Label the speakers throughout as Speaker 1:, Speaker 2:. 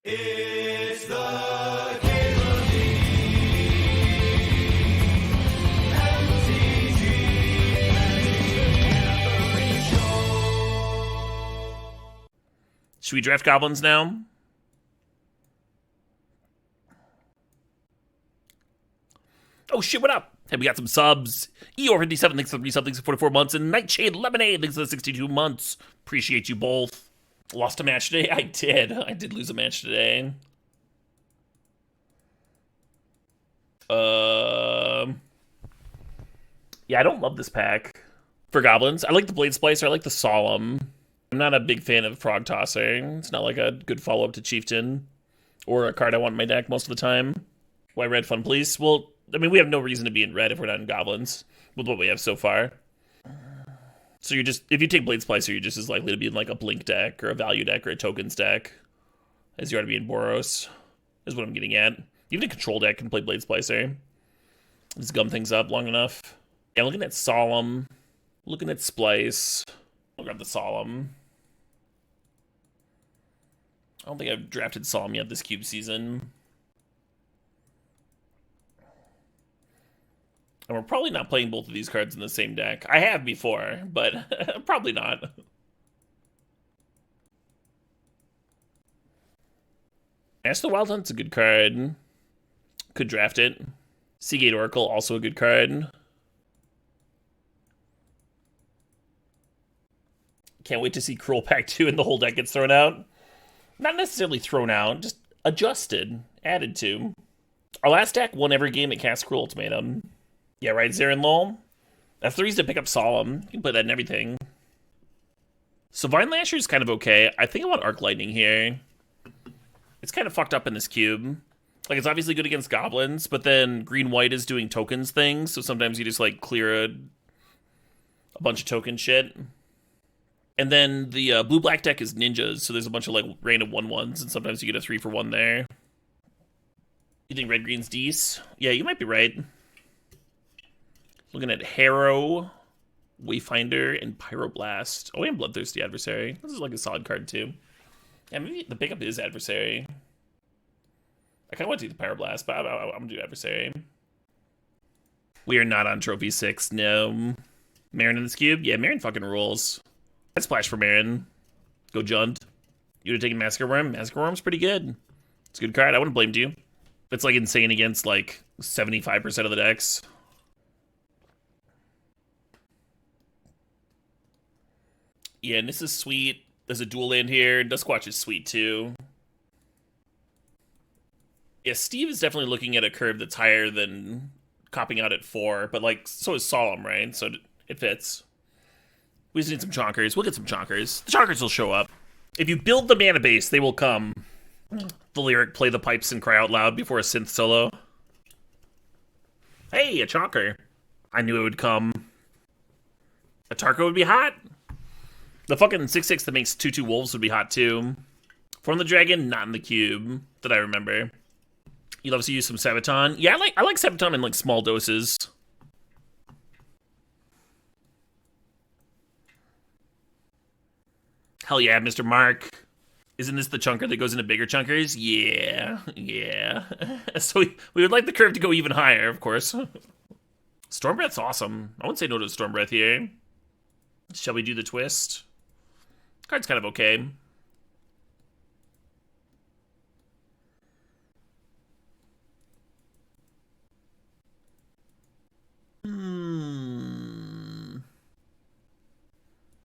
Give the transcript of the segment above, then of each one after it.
Speaker 1: It's the Cable League. MTGO Show.
Speaker 2: Should we draft goblins now? Oh shit, what up? Hey, we got some subs. Eor57 thanks for 3 subs, thanks for 44 months. And Nightshade Lemonade thanks for the 62 months. Appreciate you both. Lost a match today? I did. I did lose a match today. Yeah, I don't love this pack for goblins. I like the Blade Splicer. I like the Solemn. I'm not a big fan of Frog Tosser. It's not like a good follow-up to Chieftain or a card I want in my deck most of the time. Why red fun, please? Well, I mean, we have no reason to be in red if we're not in goblins with what we have so far. So you're just, if you take Blade Splicer, you're just as likely to be in like a Blink deck or a Value deck or a Tokens deck as you are to be in Boros, is what I'm getting at. Even a Control deck can play Blade Splicer. Just gum things up long enough. Yeah, looking at Solemn, looking at Splice. I'll grab the Solemn. I don't think I've drafted Solemn yet this cube season. And we're probably not playing both of these cards in the same deck. I have before, but probably not. Ash the Wild Hunt's a good card. Could draft it. Seagate Oracle, also a good card. Can't wait to see Gruul Pack 2 and the whole deck gets thrown out. Not necessarily thrown out, just adjusted, added to. Our last deck won every game at Cast Gruul Ultimatum. Yeah, right, Zarin Lowell. That's the reason to pick up Solemn. You can put that in everything. So Vine Lasher is kind of okay. I think I want Arc Lightning here. It's kind of fucked up in this cube. Like, it's obviously good against goblins, but then green-white is doing tokens things, so sometimes you just, like, clear a bunch of token shit. And then the blue-black deck is ninjas, so there's a bunch of, like, random 1/1s, and sometimes you get a 3-for-1 there. You think red-green's decent? Yeah, you might be right. Looking at Harrow, Wayfinder, and Pyroblast. Oh, and Bloodthirsty Adversary. This is like a solid card, too. Yeah, maybe the pickup is Adversary. I kind of want to do the Pyroblast, but I'm going to do Adversary. We are not on Trophy 6, no. Marin in this cube? Yeah, Marin fucking rules. I'd splash for Marin. Go Jund. You would have taken Massacre Worm? Massacre Worm's pretty good. It's a good card. I wouldn't blame you. It's like insane against like 75% of the decks. Yeah, and this is sweet. There's a dual land here. Duskwatch is sweet, too. Yeah, Steve is definitely looking at a curve that's higher than copping out at 4, but, like, so is Solemn, right? So it fits. We just need some chonkers. We'll get some chonkers. The chonkers will show up. If you build the mana base, they will come. The lyric, play the pipes and cry out loud before a synth solo. Hey, a chonker. I knew it would come. A Tarko would be hot. The fucking 6/6 that makes 2/2 wolves would be hot too. From the Dragon, not in the cube that I remember. You'd love to use some Sabaton. Yeah, I like Sabaton in like small doses. Hell yeah, Mr. Mark. Isn't this the chunker that goes into bigger chunkers? Yeah. So we would like the curve to go even higher, of course. Stormbreath's awesome. I wouldn't say no to Stormbreath here. Shall we do the twist? Card's kind of okay.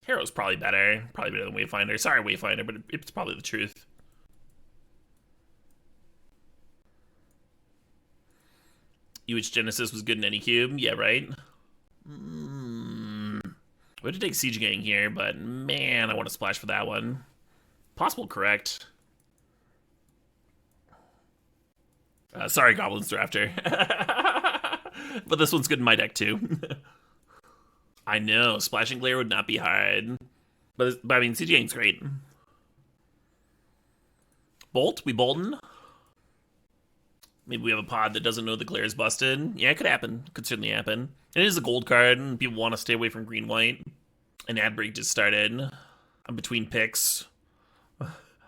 Speaker 2: Harrow's probably better. Probably better than Wayfinder. Sorry, Wayfinder, but it's probably the truth. UH Genesis was good in any cube. Yeah, right? We have to take Siege Gang here, but man, I want to splash for that one. Possible correct. Sorry, Goblins Drafter. But this one's good in my deck, too. I know, Splashing Glare would not be hard. But I mean, Siege Gang's great. Bolt? We bolting? Maybe we have a pod that doesn't know the glare is busted. Yeah, it could happen. Could certainly happen. It is a gold card, and people want to stay away from green-white. And ad break just started. I'm between picks.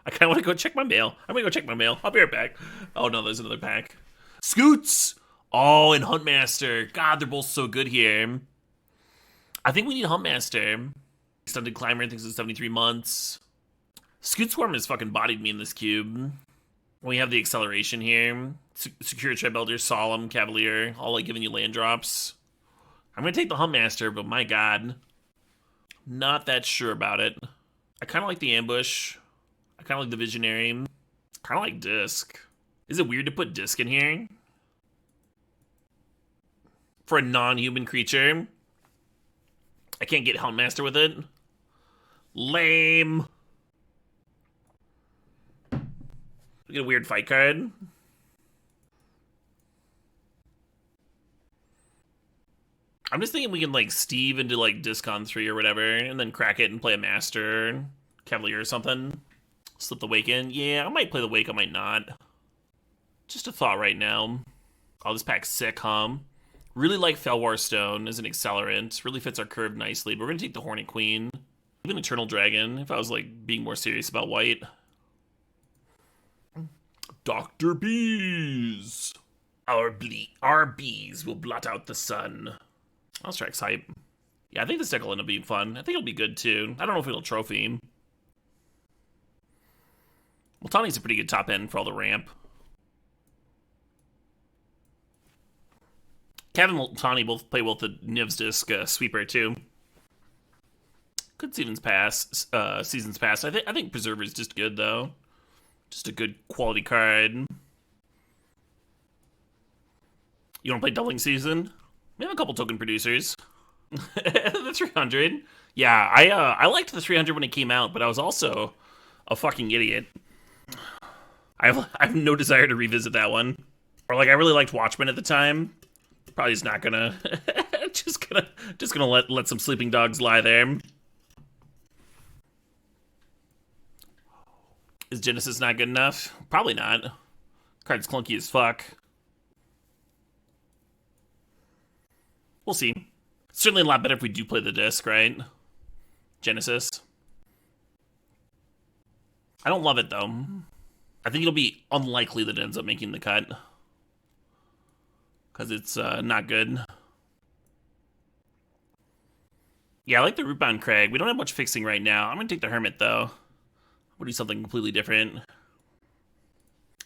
Speaker 2: I kind of want to go check my mail. I'm going to go check my mail. I'll be right back. Oh, no, there's another pack. Scoots! Oh, and Huntmaster. God, they're both so good here. I think we need Huntmaster. Stunted Climber thinks it's 73 months. Scoot Swarm has fucking bodied me in this cube. We have the acceleration here. Secure Tribe Elder, Solemn, Cavalier, all like giving you land drops. I'm going to take the Huntmaster, but my god. Not that sure about it. I kind of like the Ambush. I kind of like the Visionary. Kind of like Disc. Is it weird to put Disc in here? For a non-human creature? I can't get Huntmaster with it? Lame. We get a weird fight card. I'm just thinking we can like Steve into like Discon 3 or whatever, and then crack it and play a Master, Cavalier or something. Slip the Wake in. Yeah, I might play the Wake, I might not. Just a thought right now. Oh, this pack's sick, huh? Really like Felwar Stone as an accelerant. Really fits our curve nicely, but we're gonna take the Hornet Queen. Even Eternal Dragon, if I was like being more serious about white. Dr. Bees! Our bees will blot out the sun. Strike's hype. Yeah, I think this deck will end up being fun. I think it'll be good too. I don't know if it'll trophy. Multani's a pretty good top end for all the ramp. Kevin and Multani both play well with the Niv's Disc Sweeper too. Good seasons pass. I think Preserver's just good though. Just a good quality card. You want to play Doubling Season? We have a couple token producers. The 300. Yeah, I liked the 300 when it came out, but I was also a fucking idiot. I have no desire to revisit that one. Or like I really liked Watchmen at the time. Probably just not gonna just gonna let some sleeping dogs lie there. Is Genesis not good enough? Probably not. Card's clunky as fuck. We'll see. It's certainly a lot better if we do play the disc, right? Genesis. I don't love it, though. I think it'll be unlikely that it ends up making the cut. Because it's not good. Yeah, I like the Rootbound Crag. We don't have much fixing right now. I'm going to take the Hermit, though. We'll do something completely different.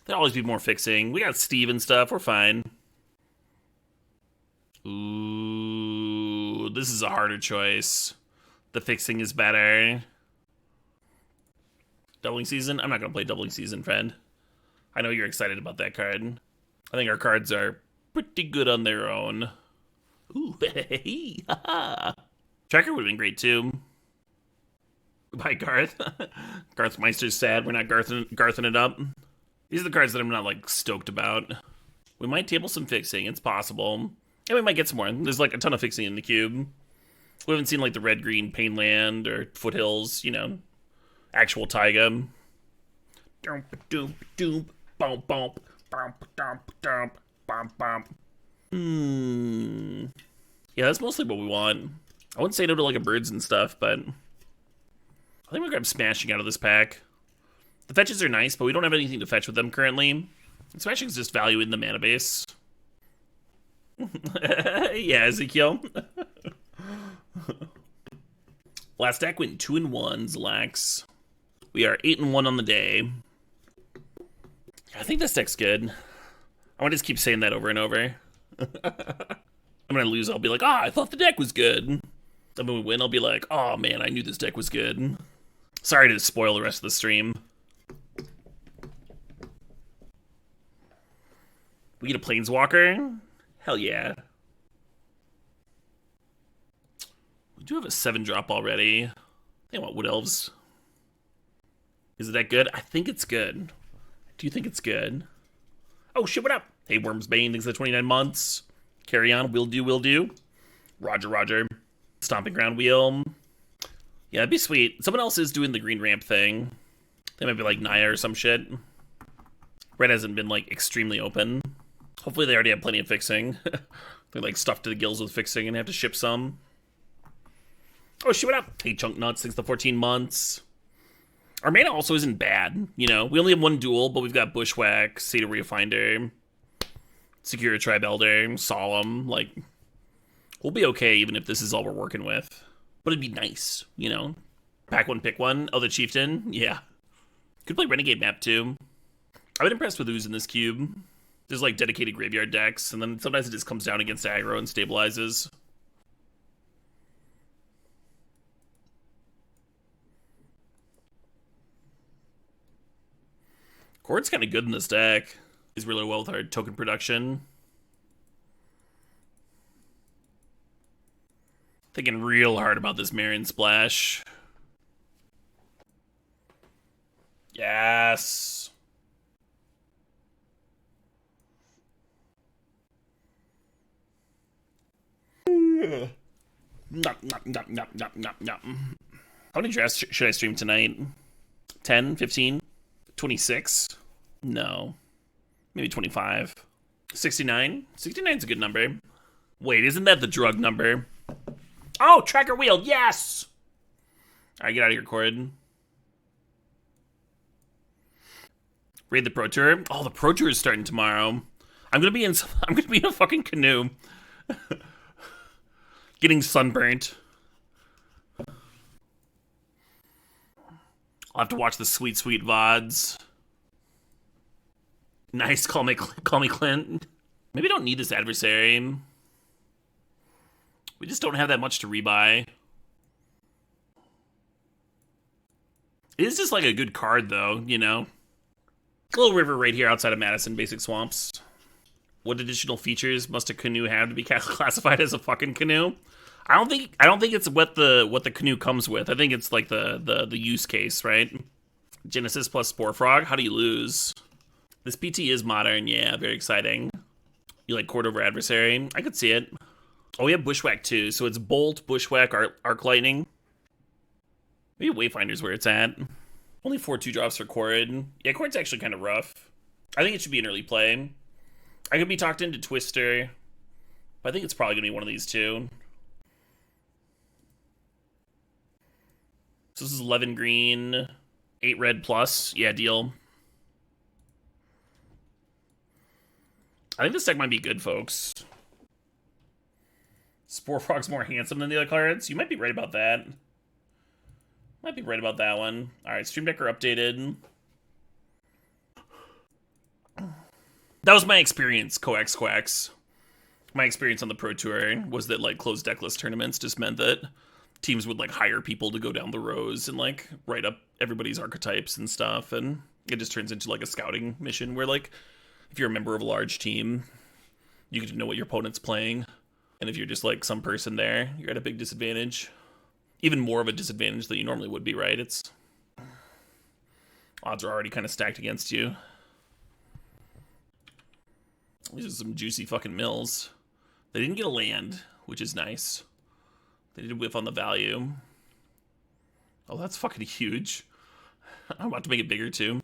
Speaker 2: There'll always be more fixing. We got Steve and stuff. We're fine. Ooh, this is a harder choice. The fixing is better. Doubling Season? I'm not going to play Doubling Season, friend. I know you're excited about that card. I think our cards are pretty good on their own. Ooh, hey, haha. Tracker would have been great, too. Goodbye, Garth. Garth Meister's sad. We're not Garthing it up. These are the cards that I'm not, like, stoked about. We might table some fixing. It's possible. And we might get some more. There's, like, a ton of fixing in the cube. We haven't seen, like, the red-green Painland or Foothills, you know. Actual Taiga. Yeah, that's mostly what we want. I wouldn't say no to, like, a Birds and stuff, but I think we're grab Smashing out of this pack. The fetches are nice, but we don't have anything to fetch with them currently. And Smashing is just value in the mana base. Yeah, Ezekiel. Last deck went 2-1, Zlax. We are 8-1 on the day. I think this deck's good. I want to just keep saying that over and over. I'm gonna lose, I'll be like, I thought the deck was good. And when we win, I'll be like, oh man, I knew this deck was good. Sorry to spoil the rest of the stream. We get a Planeswalker? Hell yeah. We do have a 7-drop already. I want Wood Elves. Is it that good? I think it's good. Do you think it's good? Oh shit, what up? Hey, Wormsbane, thanks for the 29 months. Carry on, will do. Roger. Stomping Ground Wheel. Yeah, that'd be sweet. Someone else is doing the green ramp thing. They might be like Naya or some shit. Red hasn't been like extremely open. Hopefully they already have plenty of fixing. They're like stuffed to the gills with fixing and have to ship some. Oh shit, what up? Hey, Chunk Nuts, thanks for the 14 months. Our mana also isn't bad, you know? We only have one duel, but we've got Bushwhack, Seder Refinder, Secure Tribe Elder, Solemn, like... We'll be okay even if this is all we're working with. But it'd be nice, you know? Pack one, pick one. Oh, the Chieftain? Yeah. Could play Renegade map too. I've been impressed with Ooze in this cube. There's like dedicated graveyard decks, and then sometimes it just comes down against aggro and stabilizes. Chord's kind of good in this deck. He's really well with our token production. Thinking real hard about this Marion Splash. Yes. How many drafts should I stream tonight? 10, 15, 26? No. Maybe 25. 69? 69's a good number. Wait, isn't that the drug number? Oh, tracker wheel, yes! Alright, get out of here, Cord. Raid the Pro Tour. Oh, the Pro Tour is starting tomorrow. I'm gonna be in a fucking canoe. Getting sunburnt. I'll have to watch the sweet, sweet VODs. Nice, call me Clint. Maybe I don't need this adversary. We just don't have that much to rebuy. It is just like a good card, though, you know? Little river right here outside of Madison, basic swamps. What additional features must a canoe have to be classified as a fucking canoe? I don't think it's what the canoe comes with. I think it's like the use case, right? Genesis plus Spore Frog. How do you lose? This PT is modern, yeah, very exciting. You like Chord over Adversary? I could see it. Oh, we have Bushwhack too, so it's Bolt, Bushwhack, Arc Lightning. Maybe Wayfinder's where it's at. Only 4 2-drops for Chord. Yeah, Chord's actually kind of rough. I think it should be an early play. I could be talked into Twister, but I think it's probably going to be one of these two. So this is 11 green, 8 red plus. Yeah, deal. I think this deck might be good, folks. Spore Frog's more handsome than the other cards. You might be right about that. Might be right about that one. Alright, Stream Decker updated. That was my experience, Coax Quacks. My experience on the Pro Tour was that, like, closed deckless tournaments just meant that teams would, like, hire people to go down the rows and, like, write up everybody's archetypes and stuff, and it just turns into, like, a scouting mission where, like, if you're a member of a large team, you get to know what your opponent's playing. And if you're just, like, some person there, you're at a big disadvantage. Even more of a disadvantage than you normally would be, right? It's... odds are already kind of stacked against you. These are some juicy fucking mills. They didn't get a land, which is nice. They did whiff on the value. Oh, that's fucking huge. I'm about to make it bigger, too.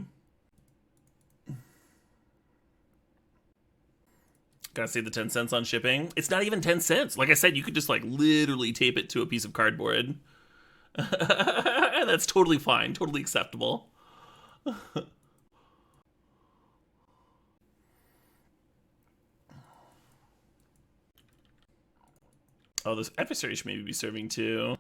Speaker 2: Gotta save the 10 cents on shipping. It's not even 10 cents. Like I said, you could just, like, literally tape it to a piece of cardboard. That's totally fine. Totally acceptable. Oh, this adversary should maybe be serving, too.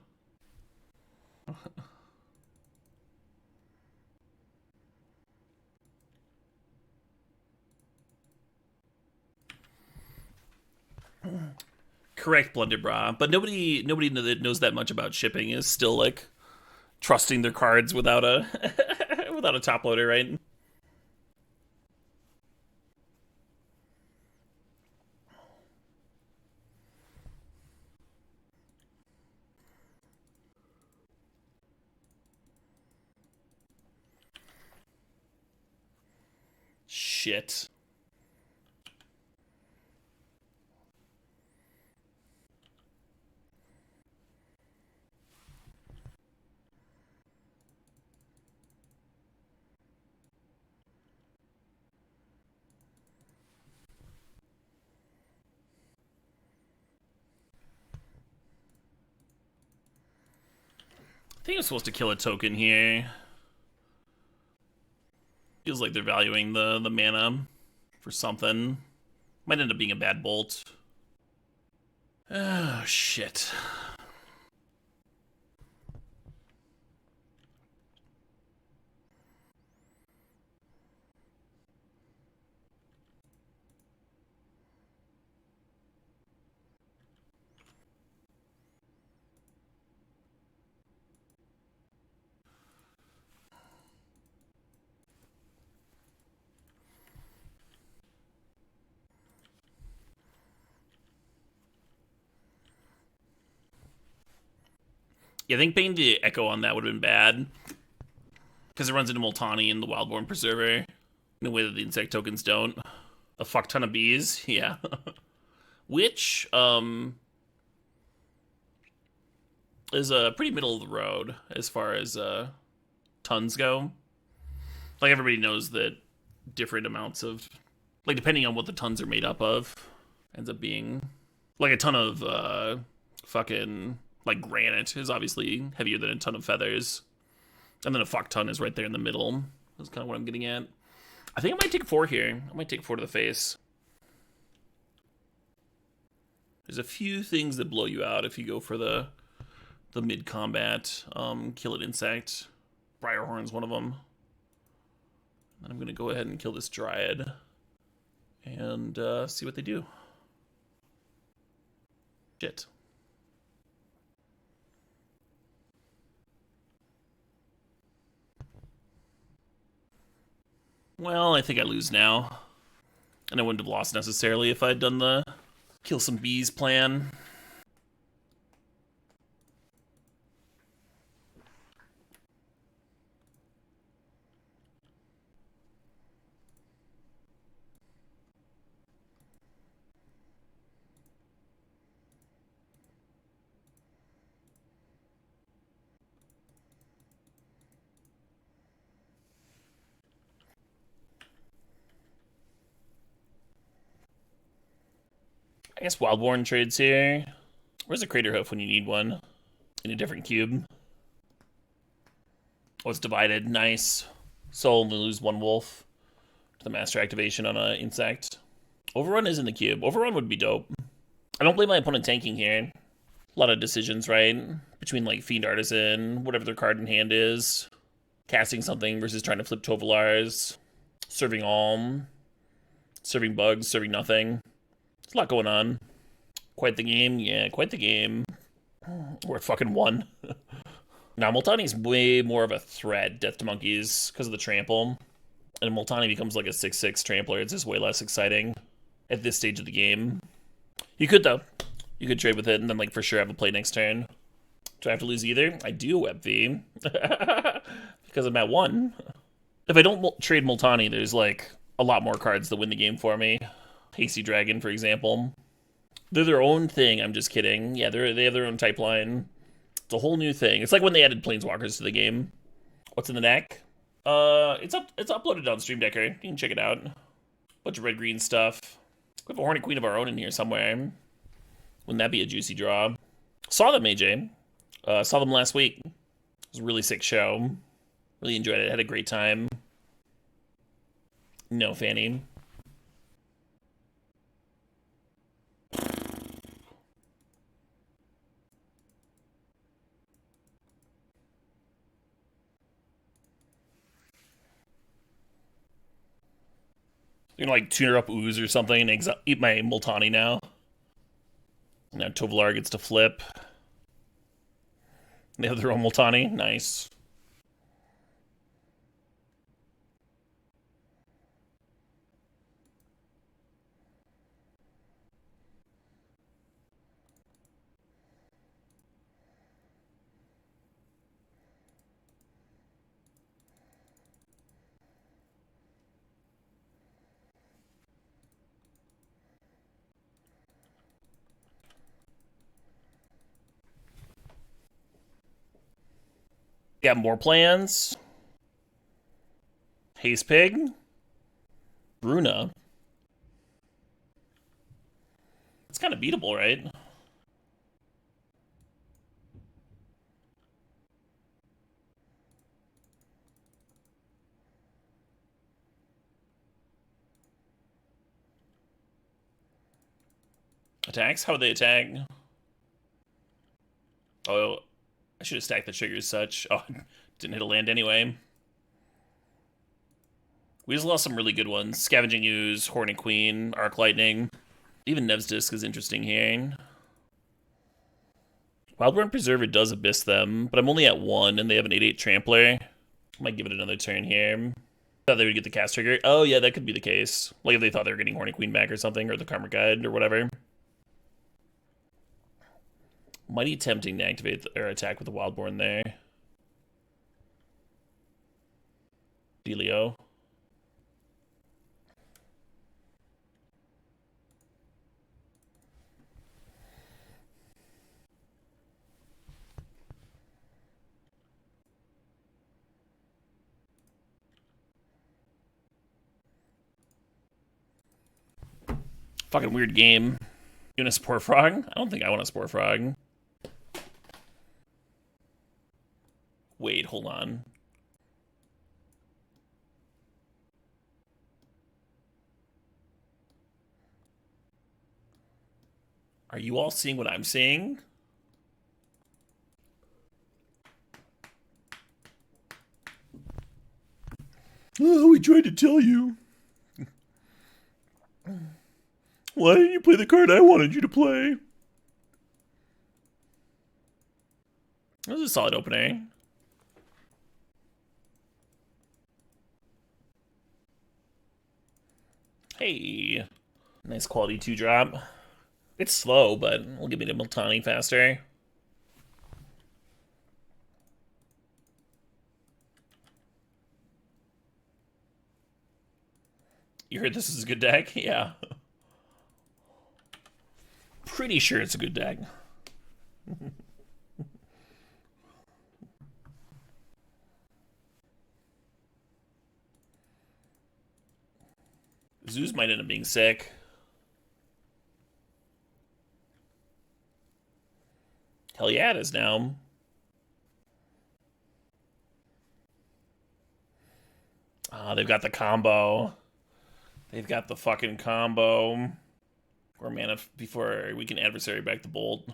Speaker 2: Correct, Blunderbra. But nobody that knows that much about shipping is still, like, trusting their cards without a without a top loader, right? Shit. I think I'm supposed to kill a token here. Feels like they're valuing the mana for something. Might end up being a bad bolt. Oh, shit. Yeah, I think paying the Echo on that would have been bad. Because it runs into Multani and the Wildborn Preserver in a way that the insect tokens don't. A fuck ton of bees, yeah. Which, is pretty middle of the road as far as tons go. Like, everybody knows that different amounts of, like, depending on what the tons are made up of, ends up being, like, a ton of fucking, like, granite is obviously heavier than a ton of feathers. And then a fuck ton is right there in the middle. That's kind of what I'm getting at. I think I might take 4 here. I might take 4 to the face. There's a few things that blow you out if you go for the mid-combat kill an insect. Briarhorn's one of them. And I'm going to go ahead and kill this Dryad and see what they do. Shit. Well, I think I lose now. And I wouldn't have lost necessarily if I'd done the kill some bees plan. I guess Wildborn trades here. Where's a Crater Hoof when you need one? In a different cube. Oh, it's divided. Nice. So only lose 1 wolf to the master activation on an insect. Overrun is in the cube. Overrun would be dope. I don't blame my opponent tanking here. A lot of decisions, right? Between like Fiend Artisan, whatever their card in hand is. Casting something versus trying to flip Tovalars. Serving Alm. Serving bugs, serving nothing. There's a lot going on. Quite the game. Yeah, quite the game. We're fucking 1. Now, Multani's way more of a threat, Death to Monkeys, because of the trample. And Multani becomes like a 6/6 trampler. It's just way less exciting at this stage of the game. You could, though. You could trade with it and then, like, for sure have a play next turn. Do I have to lose either? I do, WebV. Because I'm at 1. If I don't trade Multani, there's, like, a lot more cards that win the game for me. Hasty Dragon, for example. They're their own thing, I'm just kidding. Yeah, they have their own type line. It's a whole new thing. It's like when they added Planeswalkers to the game. What's in the deck? It's uploaded on Stream Decker. You can check it out. Bunch of red-green stuff. We have a Hornet Queen of our own in here somewhere. Wouldn't that be a juicy draw? Saw them, AJ. Saw them last week. It was a really sick show. Really enjoyed it. Had a great time. No, Fanny. You're gonna like tune her up Ooze or something and eat my Multani now. Now Tovalar gets to flip. They have their own Multani. Nice. Got more plans. Haze Pig. Bruna. It's kind of beatable, right? Attacks? How would they attack? Oh, I should have stacked the triggers as such. Oh, didn't hit a land anyway. We just lost some really good ones. Scavenging Ooze, Hornet Queen, Arc Lightning. Even Nev's Disc is interesting here. Wildborn Preserver does Abyss them, but I'm only at 1, and they have an 8/8 Trampler. Might give it another turn here. Thought they would get the cast trigger. Oh, yeah, that could be the case. Like if they thought they were getting Hornet Queen back or something, or the Karma Guide, or whatever. Mighty tempting to activate or attack with the Wildborn there. Delio. Fucking weird game. You want a Spore Frog? I don't think I want a Spore Frog. Wait, hold on. Are you all seeing what I'm seeing? Oh, we tried to tell you. Why didn't you play the card I wanted you to play? That was a solid opening. Hey. Nice quality 2-drop. It's slow, but we'll give me the Multani faster. You heard this is a good deck? Yeah. Pretty sure it's a good deck. Zeus might end up being sick. Hell yeah, it is now. Ah, they've got the combo. They've got the fucking combo. Or mana before we can adversary back the bolt.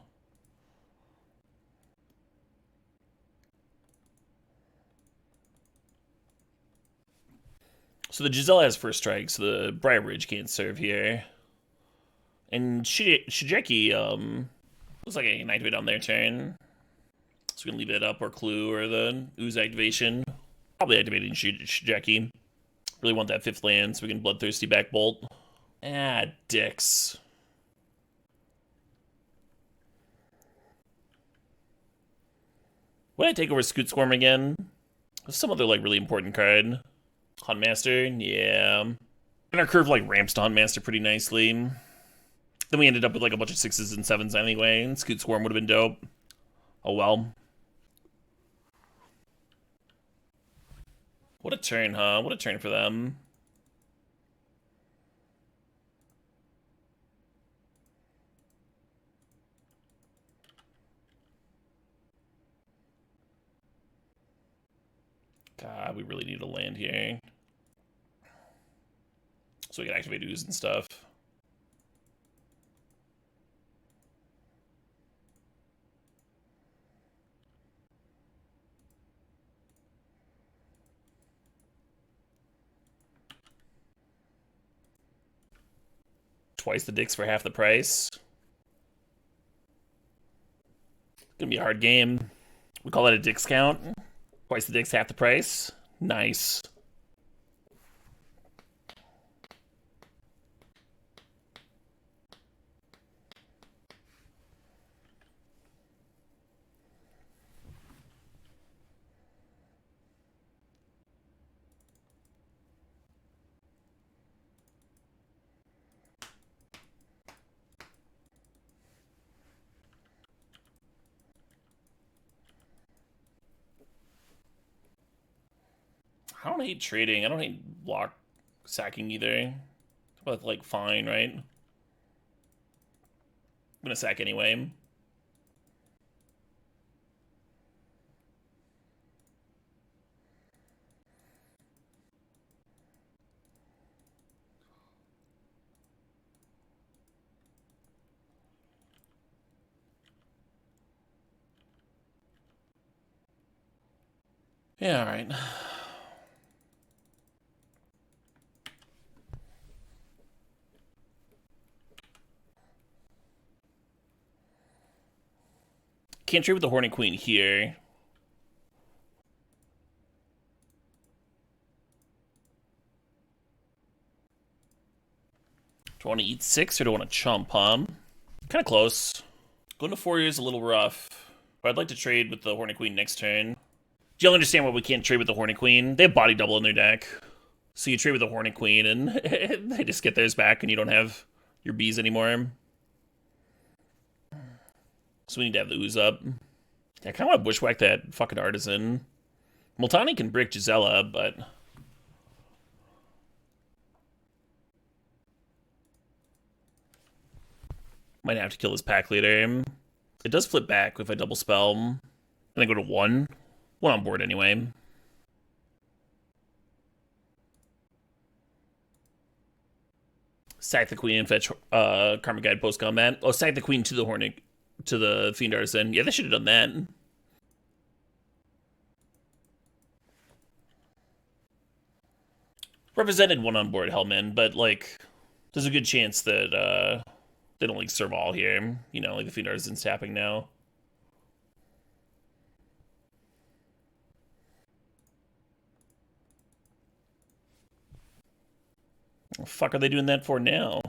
Speaker 2: So the Giselle has first strike, so the Briar Bridge can't serve here. And Shigeki, looks like I can activate on their turn. So we can leave it up or Clue or the Ooze activation. Probably activating Shigeki. Really want that 5th land so we can Bloodthirsty back bolt. Ah, dicks. Would I take over Scoot Swarm again? Some other like really important card. Huntmaster, yeah. And our curve like ramps to Huntmaster pretty nicely. Then we ended up with like a bunch of 6s and 7s anyway, and Scoot Swarm would have been dope. Oh well. What a turn, huh? What a turn for them. God, we really need to land here. So we can activate Ooze and stuff. Twice the dicks for half the price. Gonna be a hard game. We call that a dicks count. Twice the dicks, half the price. Nice. I don't hate trading. I don't hate block sacking either. But like fine, right? I'm gonna sack anyway. Yeah, all right. Can't trade with the Hornet Queen here. Do I want to eat 6 or do I want to chump, huh? Kind of close. Going to 4 is a little rough. But I'd like to trade with the Hornet Queen next turn. Do y'all understand why we can't trade with the Hornet Queen? They have body double in their deck. So you trade with the Hornet Queen and they just get theirs back and you don't have your bees anymore. So we need to have the ooze up. I kind of want to bushwhack that fucking artisan. Multani can brick Gisela, but... might have to kill this pack leader. It does flip back if I double spell. And then go to 1. 1 on board anyway. Sack the queen and fetch Karma Guide post combat. Oh, sack the queen to the Hornet, to the Fiend Artisan. Yeah, they should have done that. Represented 1 on board Hellman, but like, there's a good chance that they don't like serve all here. You know, like the Fiend Artisan's tapping now. What the fuck are they doing that for now?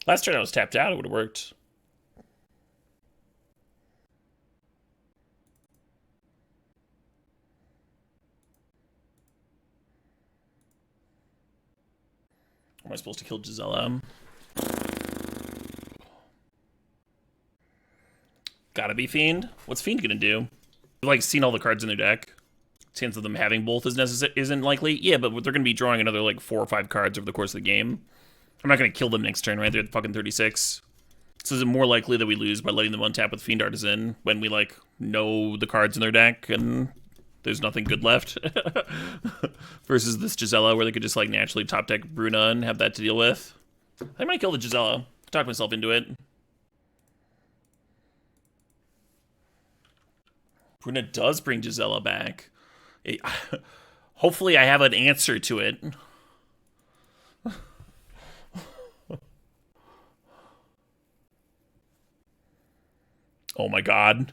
Speaker 2: Last turn I was tapped out, it would have worked. Am I supposed to kill Gisela? Gotta be Fiend. What's Fiend gonna do? Like, seen all the cards in their deck. Chance of them having both isn't likely. Yeah, but they're gonna be drawing another like 4 or 5 cards over the course of the game. I'm not gonna kill them next turn, right? They're at fucking 36. So is it more likely that we lose by letting them untap with Fiend Artisan when we like know the cards in their deck and there's nothing good left? Versus this Gisela where they could just like naturally top deck Bruna and have that to deal with. I might kill the Gisela. Talk myself into it. Bruna does bring Gisela back. Hopefully I have an answer to it. Oh my god.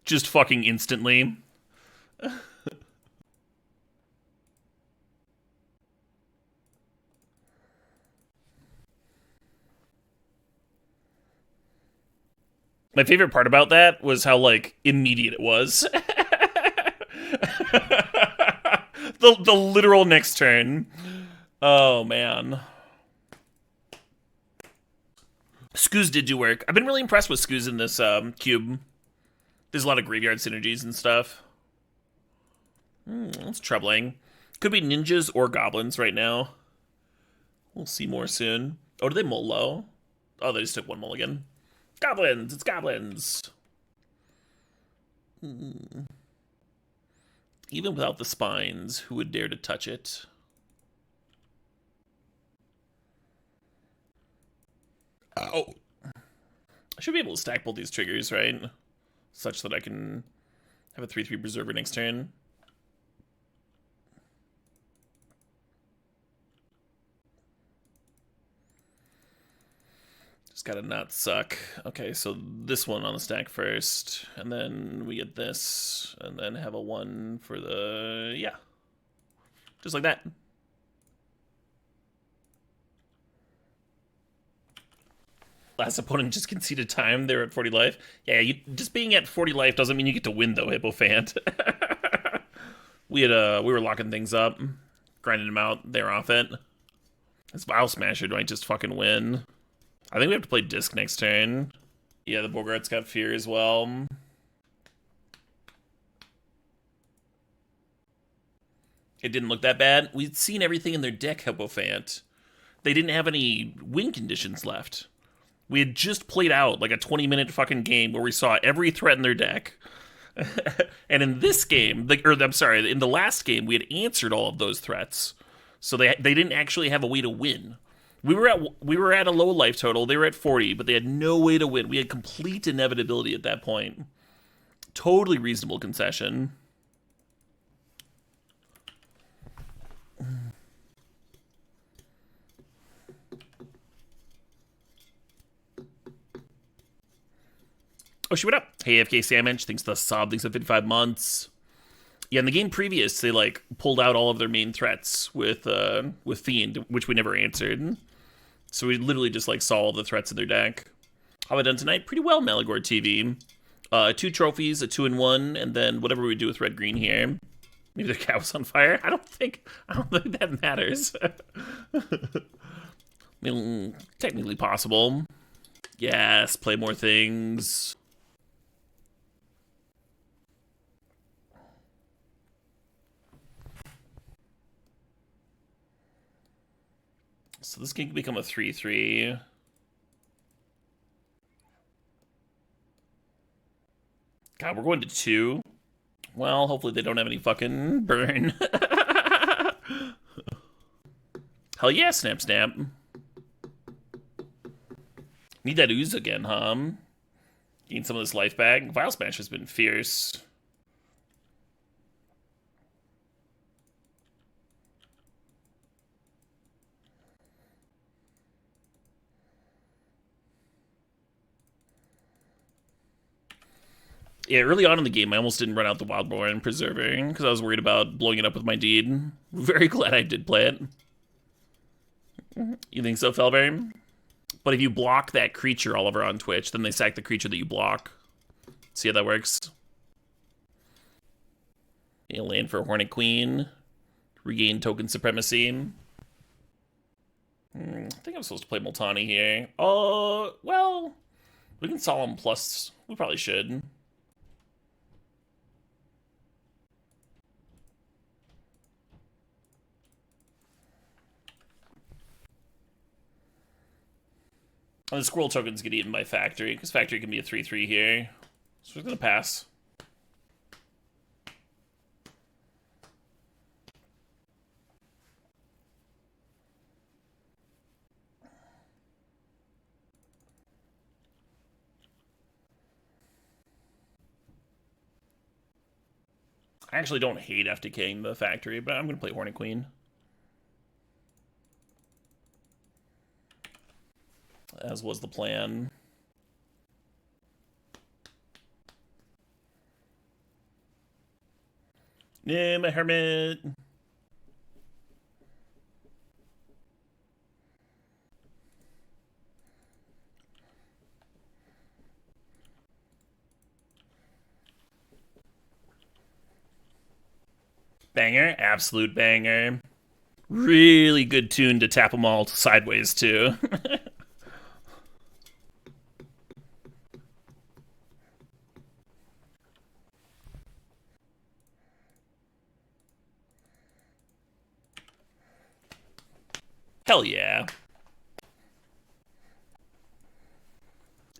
Speaker 2: Just fucking instantly. My favorite part about that was how, like, immediate it was. the literal next turn. Oh, man. Skoos did do work. I've been really impressed with Skoos in this cube. There's a lot of graveyard synergies and stuff. That's troubling. Could be ninjas or goblins right now. We'll see more soon. Oh, did they mull low? Oh, they just took 1 mulligan. Goblins! It's goblins! Even without the spines, who would dare to touch it? Oh! I should be able to stack both these triggers, right? Such that I can have a 3/3 Berserker next turn. Just gotta not suck. Okay, so this one on the stack first, and then we get this, and then have a 1 for the... yeah. Just like that. Last opponent just conceded time. They're at 40 life. Yeah, just being at 40 life doesn't mean you get to win, though, Hippofant. we were locking things up, grinding them out. They're off it. This Vile Smasher might just fucking win. I think we have to play Disc next turn. Yeah, the Bogart's got Fear as well. It didn't look that bad. We'd seen everything in their deck, Hippofant. They didn't have any win conditions left. We had just played out like a 20-minute fucking game where we saw every threat in their deck. And in this game, in the last game, we had answered all of those threats. So they didn't actually have a way to win. We were at a low life total. They were at 40, but they had no way to win. We had complete inevitability at that point. Totally reasonable concession. Oh, she went up. Hey, AFK Sandwich thinks the Sob thinks of 55 months. Yeah, in the game previous, they like pulled out all of their main threats with Fiend, which we never answered. So we literally just like saw all the threats in their deck. How have I done tonight? Pretty well, Malagor TV. 2 trophies, a 2-in-1, and then whatever we do with red green here. Maybe the cat was on fire. I don't think that matters. I mean, technically possible. Yes, play more things. So this can become a 3-3. God, we're going to 2. Well, hopefully they don't have any fucking burn. Hell yeah, Snap Snap. Need that ooze again, huh? Gain some of this life back. Vile Smash has been fierce. Yeah, early on in the game, I almost didn't run out the Wildborn Preserver because I was worried about blowing it up with my deed. Very glad I did play it. You think so, Felberry? But if you block that creature, Oliver, on Twitch, then they sack the creature that you block. See how that works? You land for Hornet Queen. Regain token supremacy. I think I'm supposed to play Multani here. Oh, well, we can Solemn Plus. We probably should. And the Squirrel tokens get eaten by Factory, because Factory can be a 3-3 here. So we're going to pass. I actually don't hate FTKing the Factory, but I'm going to play Hornet Queen. As was the plan. Yeah, my hermit. Banger, absolute banger. Really good tune to tap them all sideways too. Hell yeah.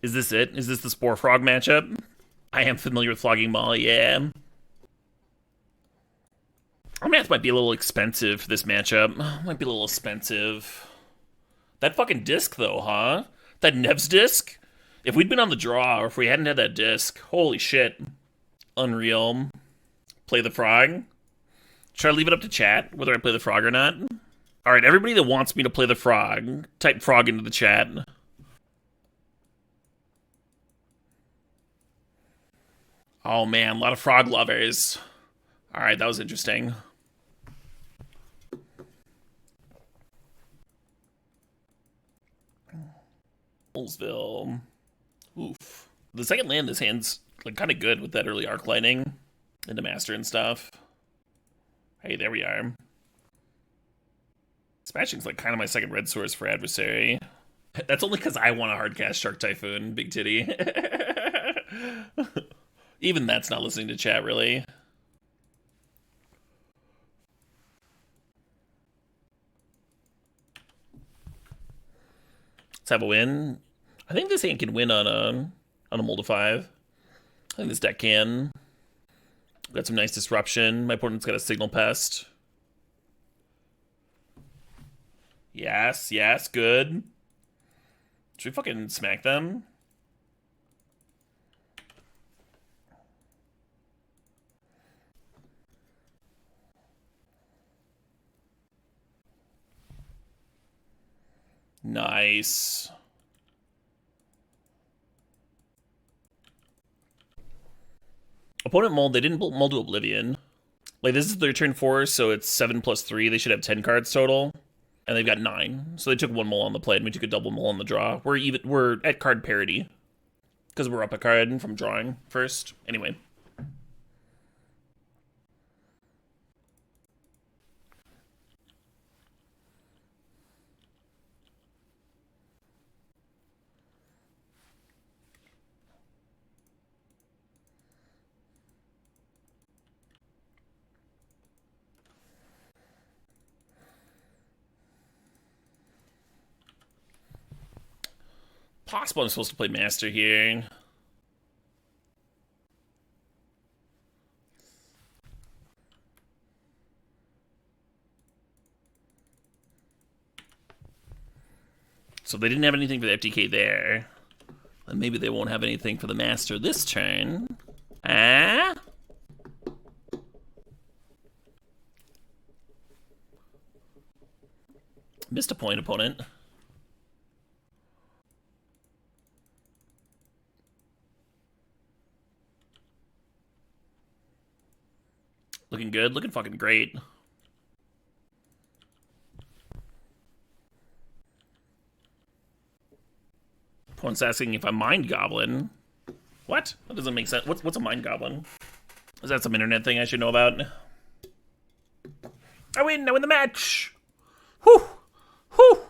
Speaker 2: Is this it? Is this the Spore Frog matchup? I am familiar with Flogging Molly, yeah. Our math might be a little expensive for this matchup. Might be a little expensive. That fucking disc, though, huh? That Nev's disc? If we'd been on the draw, or if we hadn't had that disc, holy shit. Unreal. Play the frog? Should I leave it up to chat, whether I play the frog or not? Alright, everybody that wants me to play the frog, type frog into the chat. Oh man, a lot of frog lovers. Alright, that was interesting. Bullsville. Oof. The second land, this hand's like kind of good with that early arc lighting into master and stuff. Hey, there we are. Smashing's like kind of my second red source for adversary. That's only because I want a hardcast Shark Typhoon, big titty. Even that's not listening to chat, really. Let's have a win. I think this hand can win on a mold of 5. I think this deck can. Got some nice disruption. My opponent's got a Signal Pest. Yes, yes, good. Should we fucking smack them? Nice. Opponent mulled. They didn't mull to Oblivion. Like, this is their turn 4, so it's 7 plus 3. They should have 10 cards total. And they've got 9. So they took 1 mull on the play, and we took a double mull on the draw. We're at card parity. Because we're up a card from drawing first. Anyway. Possible I'm supposed to play Master here. So they didn't have anything for the FTK there. And maybe they won't have anything for the Master this turn. Ah? Missed a point, opponent. Looking good, looking fucking great. Opponent's asking if I'm Mind Goblin. What? That doesn't make sense. What's a Mind Goblin? Is that some internet thing I should know about? I win the match! Whew! Whew!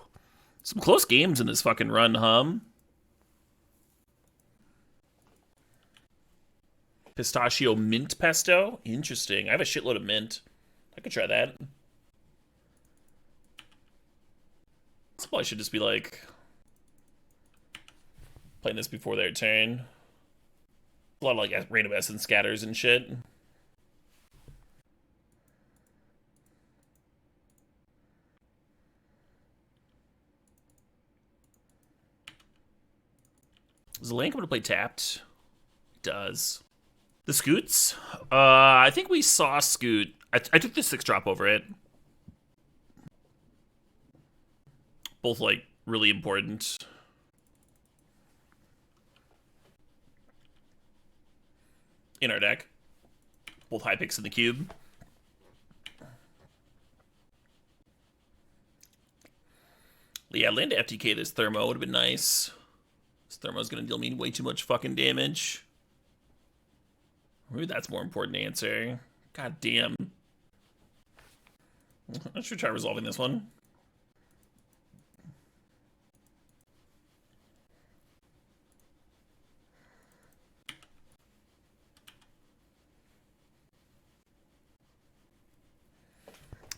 Speaker 2: Some close games in this fucking run, hum. Pistachio mint pesto? Interesting. I have a shitload of mint. I could try that. Probably should just be like playing this before their turn. A lot of like random essence scatters and shit. Is the lane coming to play tapped? It does. The Scoots? I think we saw Scoot. I took the 6-drop over it. Both, like, really important. In our deck. Both high picks in the cube. Yeah, land to FTK this Thermo would have been nice. This Thermo's gonna deal me way too much fucking damage. Maybe that's more important to answer. God damn. I should try resolving this one. I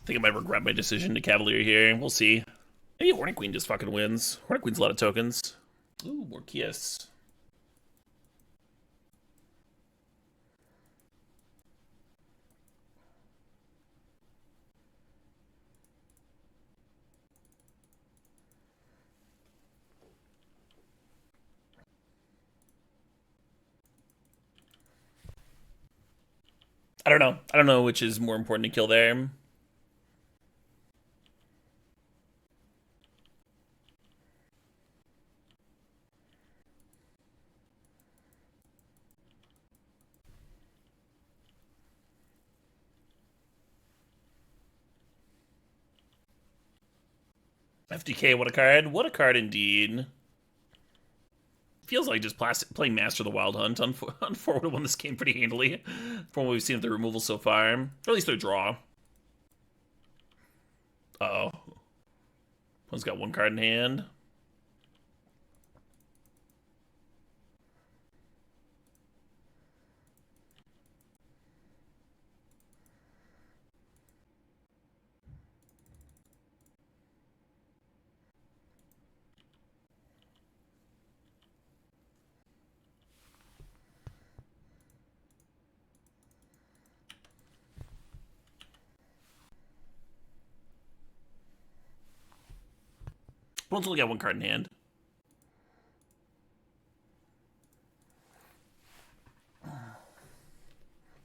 Speaker 2: think I might regret my decision to Cavalier here. We'll see. Maybe Hornet Queen just fucking wins. Hornet Queen's a lot of tokens. Ooh, more Kias. I don't know. I don't know which is more important to kill there. FDK, what a card. What a card indeed. Feels like just playing Master of the Wild Hunt on 4 would have won this game pretty handily from what we've seen of the removal so far. Or at least their draw. Uh-oh. One's got 1 card in hand. Opponent's only got one card in hand.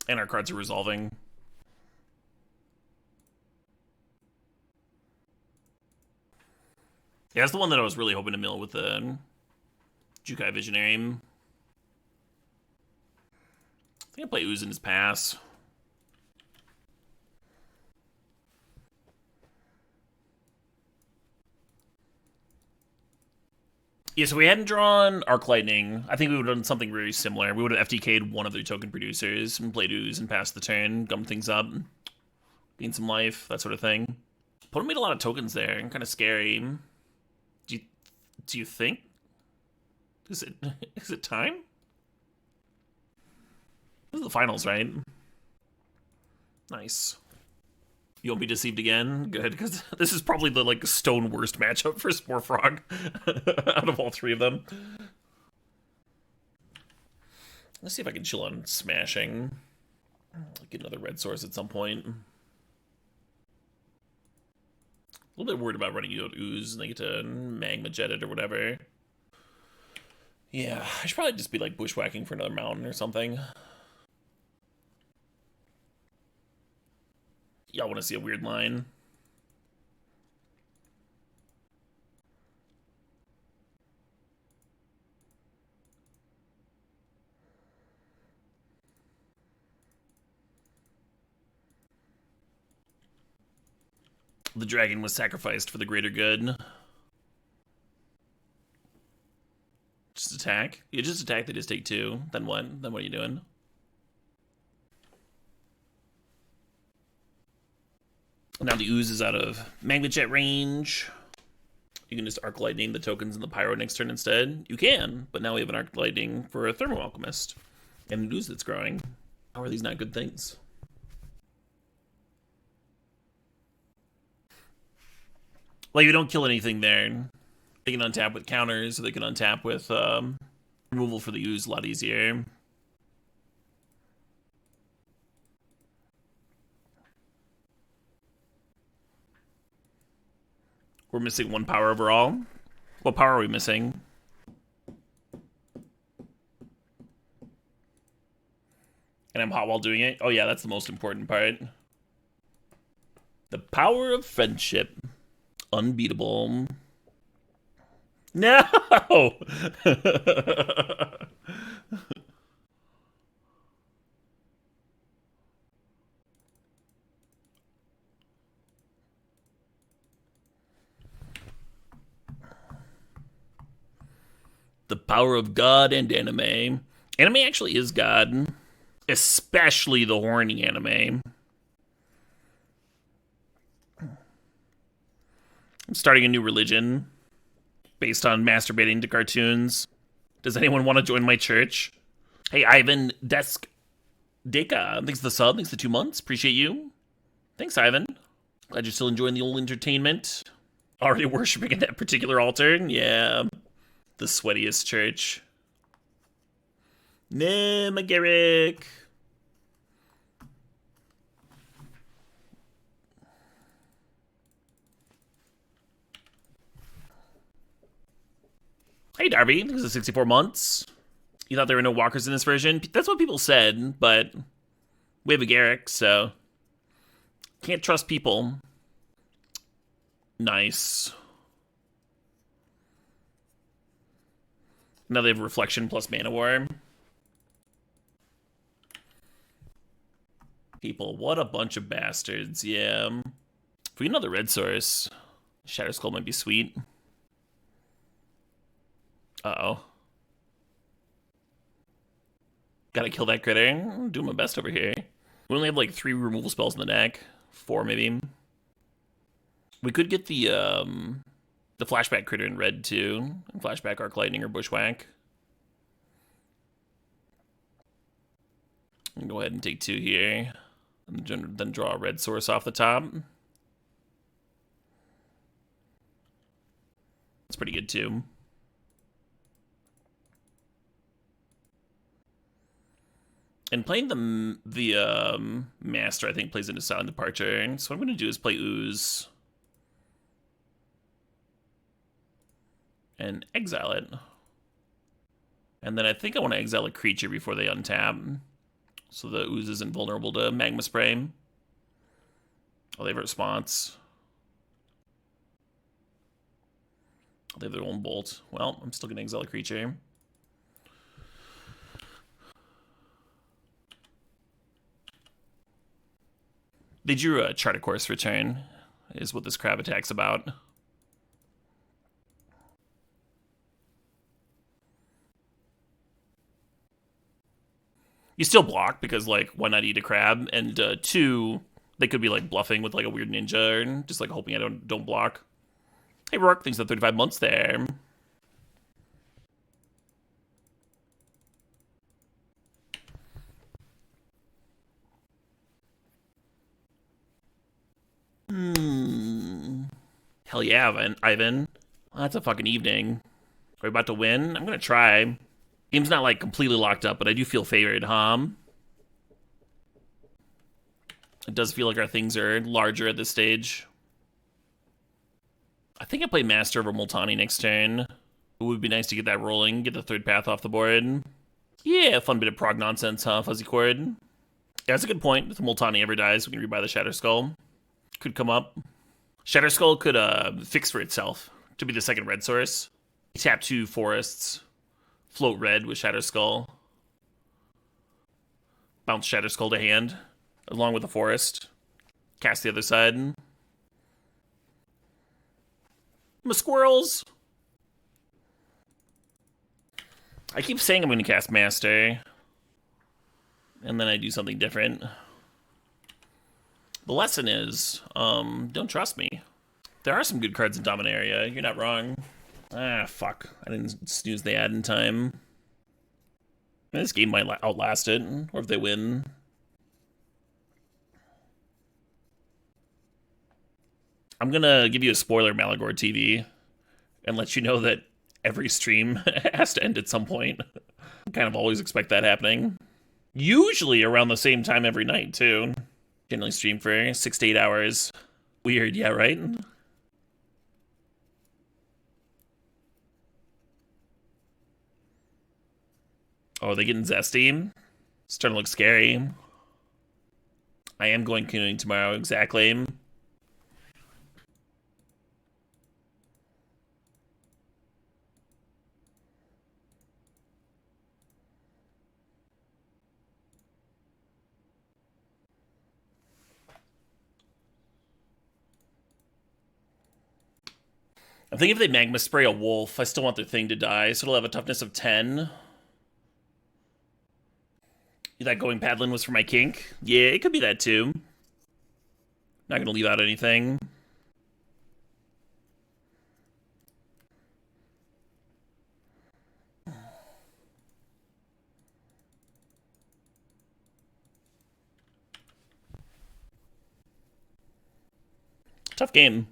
Speaker 2: And our cards are resolving. Yeah, that's the one that I was really hoping to mill with the Jukai Visionary. I think I play Ooze in his pass. Yeah, so we hadn't drawn Arc Lightning. I think we would have done something very similar. We would have FTK'd one of their token producers and played Ooze and passed the turn, gummed things up, gained some life, that sort of thing. Opponent made a lot of tokens there, kind of scary. Do you think? Is it time? This is the finals, right? Nice. You won't be deceived again? Good, because this is probably the, like, stone worst matchup for Spore Frog out of all three of them. Let's see if I can chill on smashing. I'll get another red source at some point. A little bit worried about running out Ooze and they get to Magma Jet it or whatever. Yeah, I should probably just be, like, bushwhacking for another mountain or something. Y'all want to see a weird line? The dragon was sacrificed for the greater good. Just attack? You just attack, they just take 2. Then what? Then what are you doing? Now the Ooze is out of Magma Jet range. You can just Arc Lightning the tokens in the Pyro next turn instead. You can, but now we have an Arc Lightning for a Thermo Alchemist. And an Ooze that's growing. How are these not good things? Like, you don't kill anything there. They can untap with counters, or they can untap with removal for the Ooze a lot easier. We're missing 1 power overall. What power are we missing? And I'm hot while doing it? Oh yeah, that's the most important part. The power of friendship. Unbeatable. No! The power of God and anime. Anime actually is God. Especially the horny anime. I'm starting a new religion based on masturbating to cartoons. Does anyone want to join my church? Hey, Ivan Desk Deka. Thanks for the sub. Thanks for the 2 months. Appreciate you. Thanks, Ivan. Glad you're still enjoying the old entertainment. Already worshiping at that particular altar? Yeah. The sweatiest church. Nah, McGarrick. Hey, Darby. Thanks for 64 months. You thought there were no walkers in this version? That's what people said, but we have a Garrick, so can't trust people. Nice. Now they have Reflection plus Mana War. People, what a bunch of bastards, yeah. If we get another red source, Shatter Skull might be sweet. Uh-oh. Gotta kill that critter. I'm doing my best over here. We only have like 3 removal spells in the deck. 4 maybe. We could get the flashback critter in red too. And flashback Arc Lightning or Bushwhack. And go ahead and take 2 here. And then draw a red source off the top. That's pretty good too. And playing the Master, I think, plays into Silent Departure. So what I'm going to do is play Ooze. and exile it. And then I think I want to exile a creature before they untap, so the ooze isn't vulnerable to Magma Spray. Oh, they have a response. They have their own bolt. Well, I'm still going to exile a creature. They drew a Chart a Course return, is what this crab attack's about. You still block because, like, why not eat a crab? And two, they could be like bluffing with like a weird ninja and just like hoping I don't block. Hey, Rourke, thanks for 35 months there. Hell yeah, Ivan. Well, that's a fucking evening. Are we about to win? I'm gonna try. Game's not like completely locked up, but I do feel favored, huh? It does feel like our things are larger at this stage. I think I play Master over Multani next turn. It would be nice to get that rolling, get the third path off the board. Yeah, fun bit of prog nonsense, huh, Fuzzy Cord? Yeah, that's a good point. If Multani ever dies, we can rebuy the Shatter Skull. Could come up. Shatter Skull could fix for itself to be the second red source. Tap 2 forests. Float red with Shatter Skull. Bounce Shatter Skull to hand, along with the forest. Cast the other side. My squirrels! I keep saying I'm going to cast Master, and then I do something different. The lesson is, don't trust me. There are some good cards in Dominaria, you're not wrong. Ah, fuck. I didn't snooze the ad in time. This game might outlast it, or if they win. I'm gonna give you a spoiler, Malagor TV, and let you know that every stream has to end at some point. I kind of always expect that happening. Usually around the same time every night, too. Generally stream for 6 to 8 hours. Weird, yeah, right? Oh, are they getting zesty? It's starting to look scary. I am going canoeing tomorrow, exactly. I think if they Magma Spray a wolf, I still want their thing to die, so it'll have a toughness of 10. That going paddling was for my kink? Yeah, it could be that too. Not gonna leave out anything. Tough game.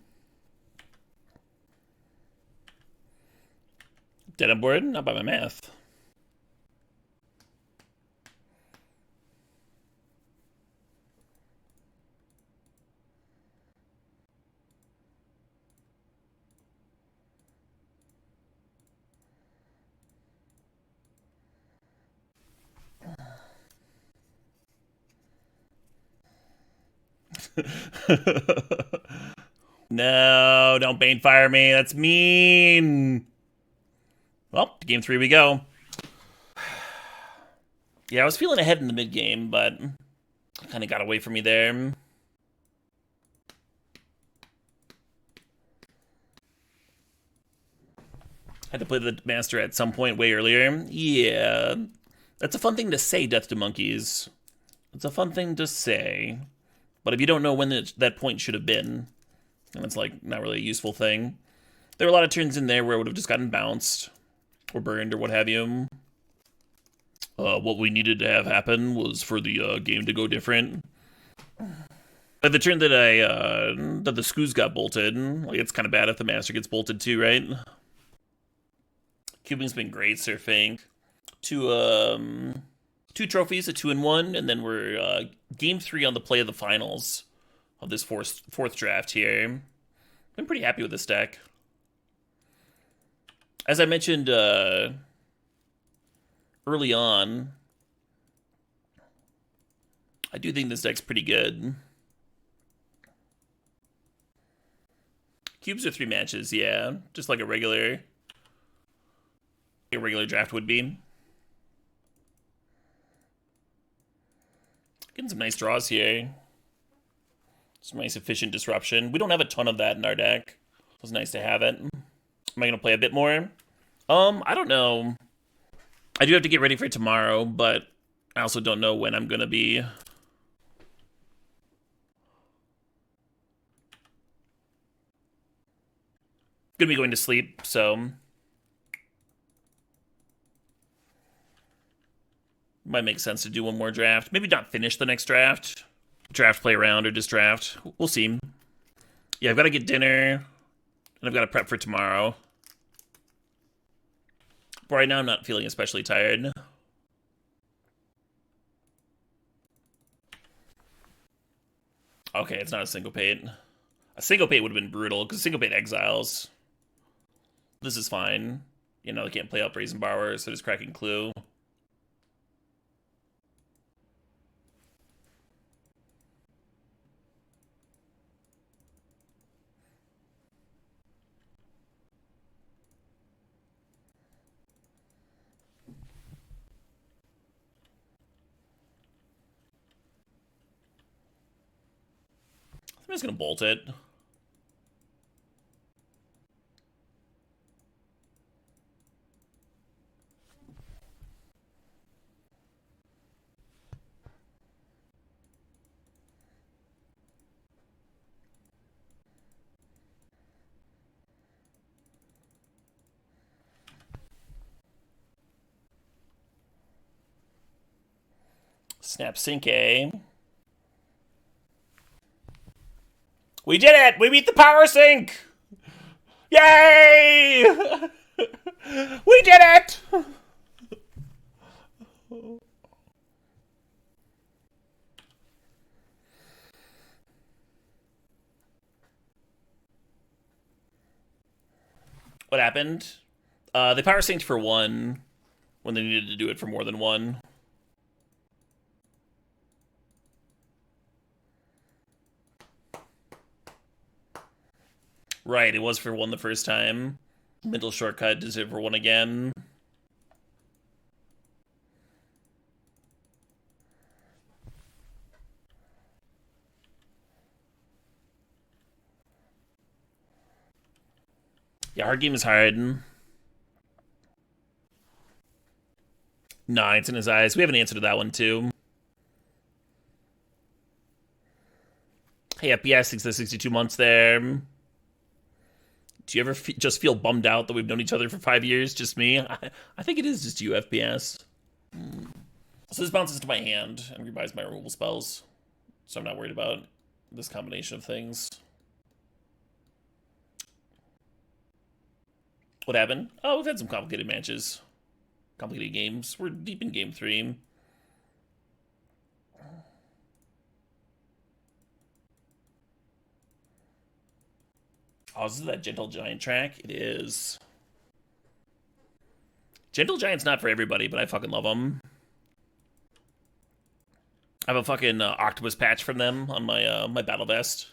Speaker 2: Dead on board? Not by my math. No, don't Banefire me. That's mean. Well, to game 3 we go. Yeah, I was feeling ahead in the mid game, but kind of got away from me there. Had to play the Master at some point way earlier. Yeah, that's a fun thing to say, Death to Monkeys. It's a fun thing to say. But if you don't know when that point should have been, then it's like not really a useful thing. There were a lot of turns in there where it would have just gotten bounced or burned or what have you. What we needed to have happen was for the game to go different. At the turn that that the Skoos got bolted, like it's kind of bad if the Master gets bolted too, right? Cubing's been great, Sir Fink. Two trophies, a 2-1, and then we're game 3 on the play of the finals of this fourth draft here. I'm pretty happy with this deck. As I mentioned early on, I do think this deck's pretty good. Cubes are 3 matches, yeah. Just like a regular draft would be. Getting some nice draws here. Some nice efficient disruption. We don't have a ton of that in our deck. It was nice to have it. Am I gonna play a bit more? I don't know. I do have to get ready for tomorrow, but I also don't know when I'm gonna be. Gonna be going to sleep, so might make sense to do one more draft. Maybe not finish the next draft. Draft, play around, or just draft. We'll see. Yeah, I've got to get dinner, and I've got to prep for tomorrow. But right now, I'm not feeling especially tired. Okay, it's not a syncopate. A syncopate would have been brutal, because syncopate exiles. This is fine. You know, they can't play up Brazen Borrower, so just cracking Clue. I'm just gonna bolt it. Snap sync A. We did it! We beat the power sync! Yay! We did it! What happened? They power synced for 1 when they needed to do it for more than 1. Right, it was for 1 the first time. Mental shortcut does it for 1 again. Yeah, hard game is hard. Nah, it's in his eyes. We have an answer to that one, too. Hey, FPS, thanks for the 62 months there. Do you ever just feel bummed out that we've known each other for 5 years? Just me? I think it is just you, FPS. So this bounces to my hand and rebuys my removal spells. So I'm not worried about this combination of things. What happened? Oh, we've had some complicated matches. Complicated games. We're deep in game 3. Oh, this is that Gentle Giant track? It is. Gentle Giant's not for everybody, but I fucking love them. I have a fucking octopus patch from them on my my battle vest.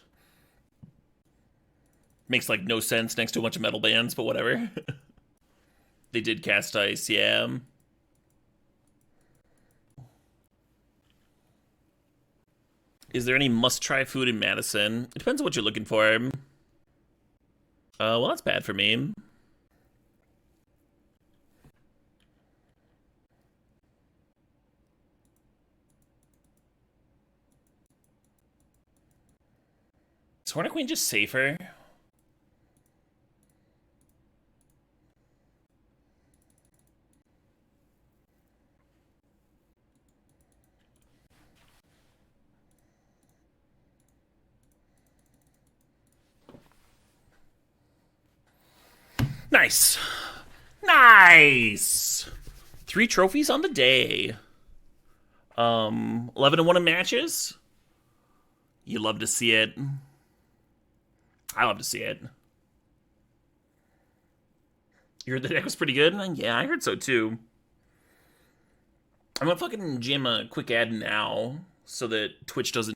Speaker 2: Makes like no sense next to a bunch of metal bands, but whatever. They did cast ice, yeah. Is there any must-try food in Madison? It depends on what you're looking for. Well, that's bad for me. Is Hornet Queen just safer? Nice. Nice. 3 trophies on the day. 11-1 in matches. You love to see it. I love to see it. You heard the deck was pretty good? Yeah, I heard so too. I'm gonna fucking jam a quick ad now so that Twitch doesn't.